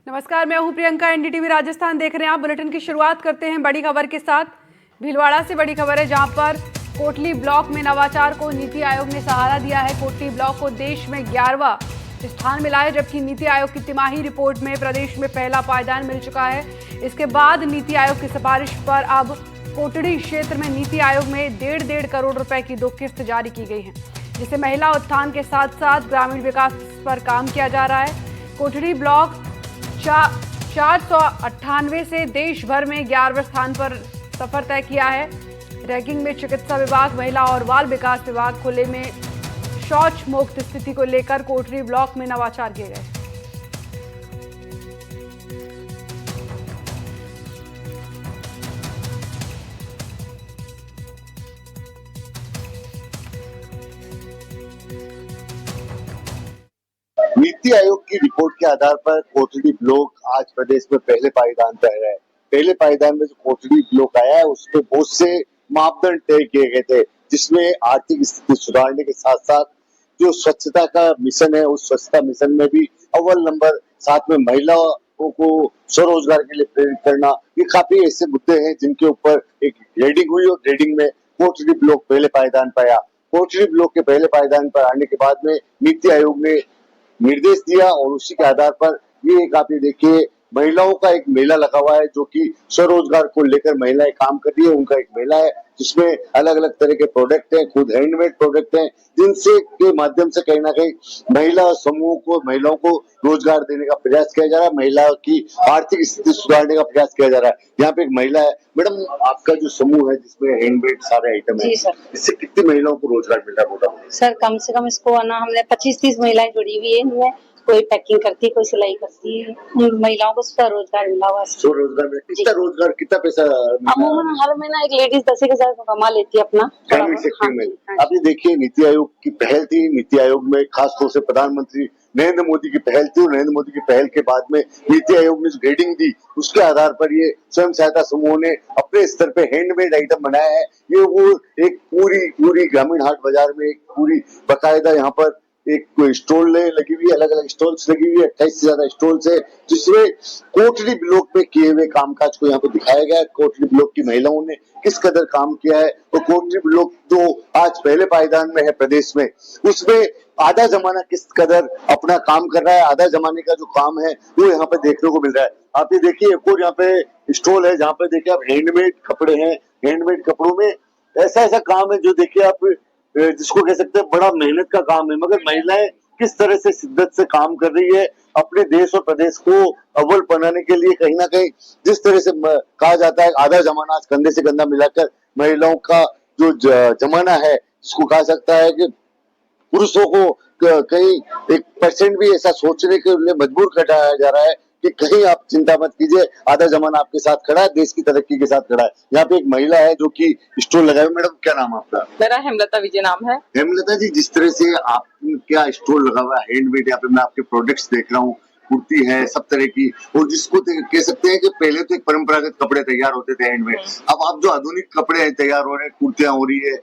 नमस्कार, मैं हूं प्रियंका। एनडीटीवी राजस्थान देख रहे हैं आप। बुलेटिन की शुरुआत करते हैं बड़ी खबर के साथ। भीलवाड़ा से बड़ी खबर है, जहां पर कोटली ब्लॉक में नवाचार को नीति आयोग ने सहारा दिया है। कोटली ब्लॉक को देश में 11वां स्थान मिला है, जबकि नीति आयोग की तिमाही रिपोर्ट में प्रदेश में पहला पायदान मिल चुका है। इसके बाद नीति आयोग की सिफारिश पर अब कोटड़ी क्षेत्र में नीति आयोग में 1.5 करोड़ रुपए की 2 किस्त जारी की गई है, जिससे महिला उत्थान के साथ साथ ग्रामीण विकास पर काम किया जा रहा है। कोटड़ी ब्लॉक 498 से देश भर में 11वें स्थान पर सफर तय किया है। रैंकिंग में चिकित्सा विभाग, महिला और बाल विकास विभाग, खुले में शौच मुक्त स्थिति को लेकर कोटड़ी ब्लॉक में नवाचार किए गए। नीति आयोग की रिपोर्ट के आधार पर कोटड़ी ब्लॉक आज प्रदेश में पहले पायदान पर है। पहले पायदान में जो कोटड़ी ब्लॉक आया है, उसमें बहुत से मापदंड तय किए गए थे, जिसमें आर्थिक स्थिति सुधारने के साथ साथ जो स्वच्छता का मिशन है, उस स्वच्छता मिशन में भी अव्वल नंबर, साथ में महिलाओं को स्वरोजगार के लिए प्रेरित करना, ये काफी ऐसे मुद्दे हैं जिनके ऊपर एक ग्रेडिंग हुई और ग्रेडिंग में कोटड़ी ब्लॉक पहले पायदान पर आया। कोटड़ी ब्लॉक के पहले पायदान पर आने के बाद में नीति आयोग ने निर्देश दिया और उसी के आधार पर ये काफी देखिए महिलाओं का एक मेला लगा हुआ है, जो कि स्वरोजगार को लेकर महिलाएं काम कर रही है। उनका एक मेला है जिसमें अलग अलग तरह के प्रोडक्ट हैं, खुद हैंडमेड प्रोडक्ट हैं, जिनसे के माध्यम से कहीं ना कहीं महिला समूह को, महिलाओं को रोजगार देने का प्रयास किया जा रहा है, महिला की आर्थिक स्थिति सुधारने का प्रयास किया जा रहा है। यहाँ पे एक महिला है। मैडम, आपका जो समूह है जिसमें हैंडमेड सारे आइटम है, इससे कितनी महिलाओं को रोजगार मिल रहा है? सर, कम से कम इसको आना हमने 25-30 महिलाएं जुड़ी हुई है इनमें। कोई पैकिंग करती है, कोई सिलाई करती है। महिलाओं को स्वरोजगार मिला हुआ है। स्वरोजगार में कितना रोजगार, कितना पैसा? अमूमन हर महीना एक लेडीज 10,000 कमा लेती है अपना ग्रामीण सेक्टर में। अभी देखिए, नीति आयोग की पहल थी। नीति आयोग में खासतौर से प्रधानमंत्री नरेंद्र मोदी की पहल थी और नरेंद्र मोदी की पहल के बाद में नीति आयोग ने ग्रेडिंग दी, उसके आधार पर ये स्वयं सहायता समूह ने अपने स्तर पे हैंडमेड आइटम बनाया है। ये वो एक पूरी ग्रामीण हाट बाजार में एक पूरी बाकायदा यहाँ पर एक स्टॉल लगी हुई है, अलग अलग स्टॉल्स लगी हुई है, 28 से ज्यादा स्टॉल्स है, जिसमें कोटड़ी ब्लॉक में किए हुए कामकाज को यहाँ पे दिखाया गया है। कोटड़ी ब्लॉक की महिलाओं ने किस कदर काम किया है। तो कोटड़ी ब्लॉक जो आज पहले पायदान में है प्रदेश में, उसमें आधा जमाना किस कदर अपना काम कर रहा है, आधा जमाने का जो काम है वो यहाँ पे देखने को मिल रहा है। आप ये देखिए, एक और यहाँ पे स्टॉल है जहाँ पे देखिए आप हैंडमेड कपड़े हैं। हैंडमेड कपड़ों में ऐसा काम है जो देखिए आप जिसको कह सकते हैं बड़ा मेहनत का काम है, मगर महिलाएं किस तरह से शिद्दत से काम कर रही है अपने देश और प्रदेश को अव्वल बनाने के लिए। कहीं ना कहीं जिस तरह से कहा जाता है आधा जमाना आज कंधे से कंधा मिलाकर महिलाओं का जो जमाना है, जिसको कहा सकता है कि पुरुषों को कहीं 1% भी ऐसा सोचने के लिए मजबूर कराया जा रहा है कि कहीं आप चिंता मत कीजिए, आधा जमाना आपके साथ खड़ा है, देश की तरक्की के साथ खड़ा है। यहाँ पे एक महिला है जो कि स्टॉल लगाए। मैडम, क्या नाम है आपका? मेरा हेमलता विजय नाम है। हेमलता जी, जिस तरह से आप क्या स्टॉल लगा हुआ है हैंडमेड, यहाँ पे मैं आपके प्रोडक्ट्स देख रहा हूँ, कुर्ती है सब तरह की, और जिसको कह सकते हैं कि पहले तो एक परंपरागत कपड़े तैयार होते थे हैंडमेड, अब आप जो आधुनिक कपड़े तैयार हो रहे हैं, कुर्तियां हो रही है,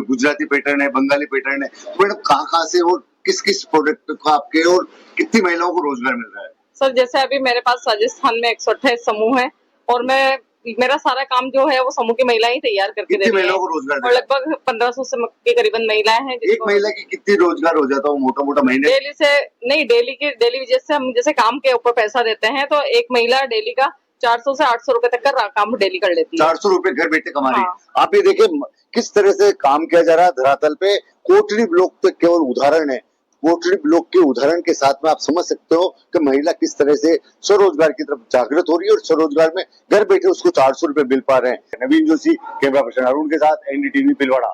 गुजराती पैटर्न है, बंगाली पैटर्न है, तो मैडम कहाँ से और किस प्रोडक्ट को आपके और कितनी महिलाओं को रोजगार मिल रहा है? सर, जैसे अभी मेरे पास राजस्थान में 128 समूह है और मेरा सारा काम जो है वो समूह की महिलाएं ही तैयार करके देती हैं। महिलाओं को रोजगार और लगभग 1500 के करीबन महिलाएं हैं। एक महिला की कितनी रोजगार हो जाता है मोटा महीने? डेली से नहीं, डेली जैसे हम जैसे काम के ऊपर पैसा देते हैं, तो एक महिला डेली का 400 से 800 रुपए तक का काम डेली कर लेती है। 400 रुपए घर बैठे कमा रही है। आप ये देखिए किस तरह से काम किया जा रहा है धरातल पे। कोटड़ी ब्लॉक तो केवल उदाहरण है। कोटड़ी ब्लॉक के उदाहरण के साथ में आप समझ सकते हो कि महिला किस तरह से स्वरोजगार की तरफ जागृत हो रही है और स्वरोजगार में घर बैठे उसको 400 रुपए मिल पा रहे हैं। नवीन जोशी, कैमरा पर्सन अरुण के साथ, एनडीटीवी भीलवाड़ा।